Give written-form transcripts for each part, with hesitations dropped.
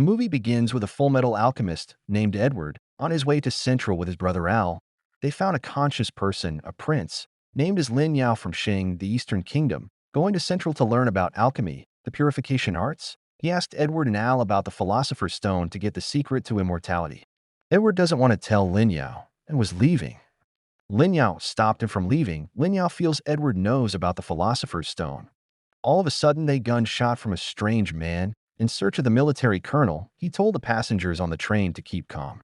The movie begins with a full-metal alchemist named Edward on his way to Central with his brother Al. They found a conscious person, a prince, named as Lin Yao from Qing, the Eastern Kingdom, going to Central to learn about alchemy, the purification arts. He asked Edward and Al about the Philosopher's Stone to get the secret to immortality. Edward doesn't want to tell Lin Yao and was leaving. Lin Yao stopped him from leaving. Lin Yao feels Edward knows about the Philosopher's Stone. All of a sudden, they gunshot from a strange man. In search of the military colonel, he told the passengers on the train to keep calm,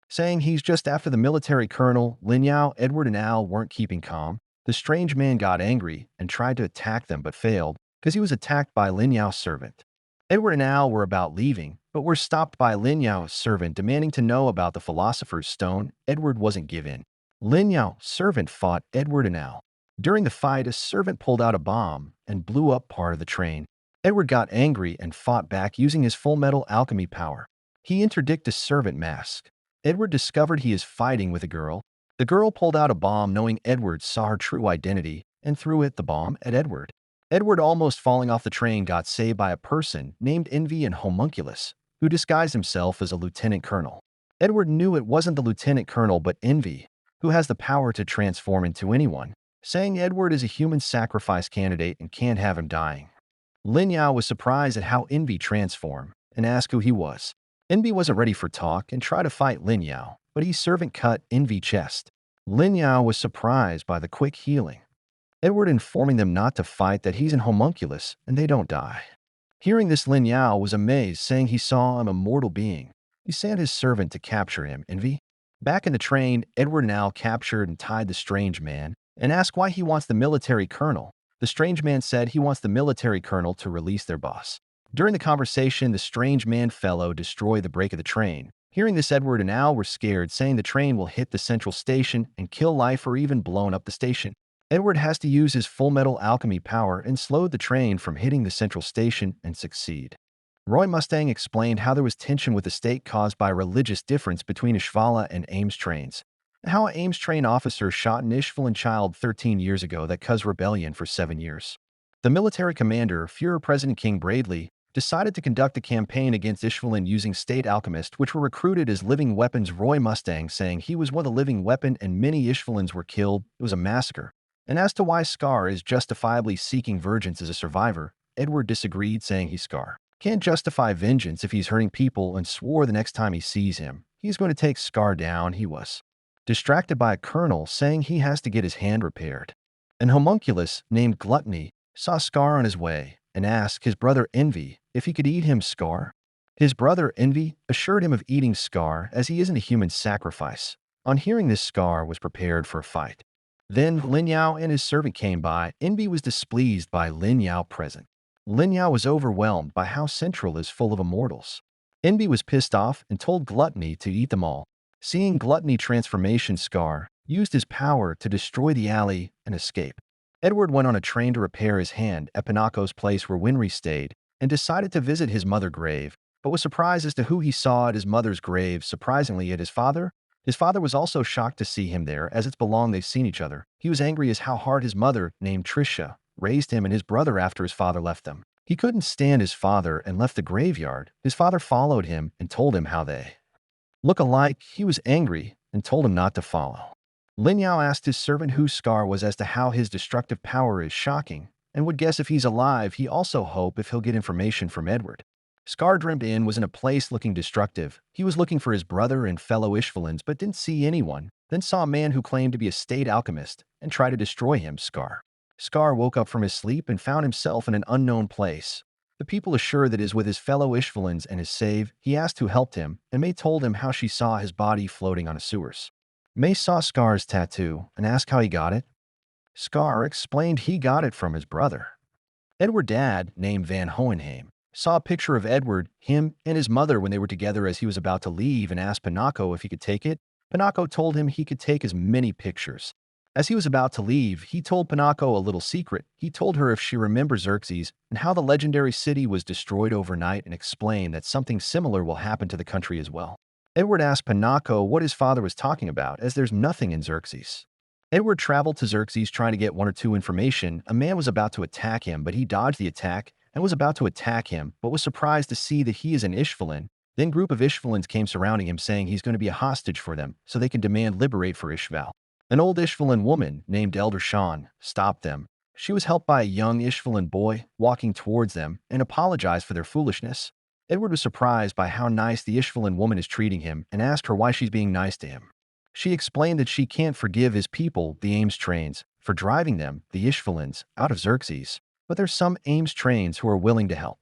saying he's just after the military colonel. Lin Yao, Edward, and Al weren't keeping calm. The strange man got angry and tried to attack them but failed because he was attacked by Lin Yao's servant. Edward and Al were about leaving, but were stopped by Lin Yao's servant demanding to know about the Philosopher's Stone. Edward wasn't given. Lin Yao's servant fought Edward and Al. During the fight, a servant pulled out a bomb and blew up part of the train. Edward got angry and fought back using his full-metal alchemy power. He interdicted a servant mask. Edward discovered he is fighting with a girl. The girl pulled out a bomb knowing Edward saw her true identity and threw the bomb at Edward. Edward, almost falling off the train, got saved by a person named Envy and Homunculus, who disguised himself as a lieutenant colonel. Edward knew it wasn't the lieutenant colonel but Envy, who has the power to transform into anyone, saying Edward is a human sacrifice candidate and can't have him dying. Lin Yao was surprised at how Envy transformed and asked who he was. Envy wasn't ready for talk and tried to fight Lin Yao, but his servant cut Envy's chest. Lin Yao was surprised by the quick healing. Edward informing them not to fight, that he's an homunculus and they don't die. Hearing this, Lin Yao was amazed, saying he saw an immortal being. He sent his servant to capture him. Envy. Back in the train, Edward and Al captured and tied the strange man and asked why he wants the military colonel. The strange man said he wants the military colonel to release their boss. During the conversation, the strange man fellow destroyed the brake of the train. Hearing this, Edward and Al were scared, saying the train will hit the central station and kill life or even blown up the station. Edward has to use his full-metal alchemy power and slowed the train from hitting the central station and succeed. Roy Mustang explained how there was tension with the state caused by a religious difference between Ishvala and Ames trains, and how an Ames train officer shot an Ishvalan child 13 years ago that caused rebellion for 7 years. The military commander, Fuhrer President King Bradley, decided to conduct a campaign against Ishvalan using state alchemists, which were recruited as living weapons. Roy Mustang saying he was one of the living weapon and many Ishvalans were killed. It was a massacre. And as to why Scar is justifiably seeking vengeance as a survivor, Edward disagreed, saying Scar can't justify vengeance if he's hurting people, and swore the next time he sees him, he's going to take Scar down. He was distracted by a colonel, saying he has to get his hand repaired. An homunculus named Gluttony saw Scar on his way and asked his brother Envy if he could eat him. Scar. His brother Envy assured him of eating Scar as he isn't a human sacrifice. On hearing this, Scar was prepared for a fight. Then Lin Yao and his servant came by. Envy was displeased by Lin Yao present. Lin Yao was overwhelmed by how Central is full of immortals. Envy was pissed off and told Gluttony to eat them all. Seeing Gluttony transformation, Scar used his power to destroy the alley and escape. Edward went on a train to repair his hand at Pinaco's place where Winry stayed and decided to visit his mother's grave, but was surprised as to who he saw at his mother's grave. Surprisingly, at his father. His father was also shocked to see him there, as it's belonged they've seen each other. He was angry as how hard his mother, named Tricia, raised him and his brother after his father left them. He couldn't stand his father and left the graveyard. His father followed him and told him how they look alike. He was angry and told him not to follow. Lin Yao asked his servant who Scar was as to how his destructive power is shocking, and would guess if he's alive. He also hope if he'll get information from Edward. Scar dreamed in was in a place looking destructive. He was looking for his brother and fellow Ishvalans but didn't see anyone, then saw a man who claimed to be a state alchemist and tried to destroy him. Scar woke up from his sleep and found himself in an unknown place. The people assured that is with his fellow Ishvalans and his save. He asked who helped him, and May told him how she saw his body floating on a sewers. May saw Scar's tattoo and asked how he got it. Scar explained he got it from his brother. Edward's dad, named Van Hohenheim, saw a picture of Edward, him, and his mother when they were together as he was about to leave and asked Pinaco if he could take it. Pinaco told him he could take as many pictures. As he was about to leave, he told Pinaco a little secret. He told her if she remembers Xerxes and how the legendary city was destroyed overnight, and explained that something similar will happen to the country as well. Edward asked Pinaco what his father was talking about, as there's nothing in Xerxes. Edward traveled to Xerxes trying to get one or two information. A man was about to attack him, but he dodged the attack and was about to attack him, but was surprised to see that he is an Ishvalan Then group of Ishvalans came surrounding him saying he's going to be a hostage for them so they can demand liberate for Ishval. An old Ishvalan woman named Elder Shan stopped them. She was helped by a young Ishvalan boy walking towards them and apologized for their foolishness. Edward was surprised by how nice the Ishvalan woman is treating him and asked her why she's being nice to him. She explained that she can't forgive his people, the Ames trains, for driving them, the Ishvalans, out of Xerxes, but there's some Ames trains who are willing to help.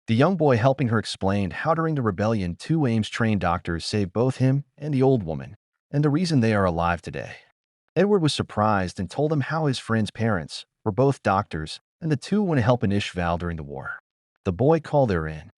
The young boy helping her explained how during the rebellion 2 Ames trained doctors saved both him and the old woman, and the reason they are alive today. Edward was surprised and told him how his friend's parents were both doctors and the two went to help in Ishval during the war. The boy called her in.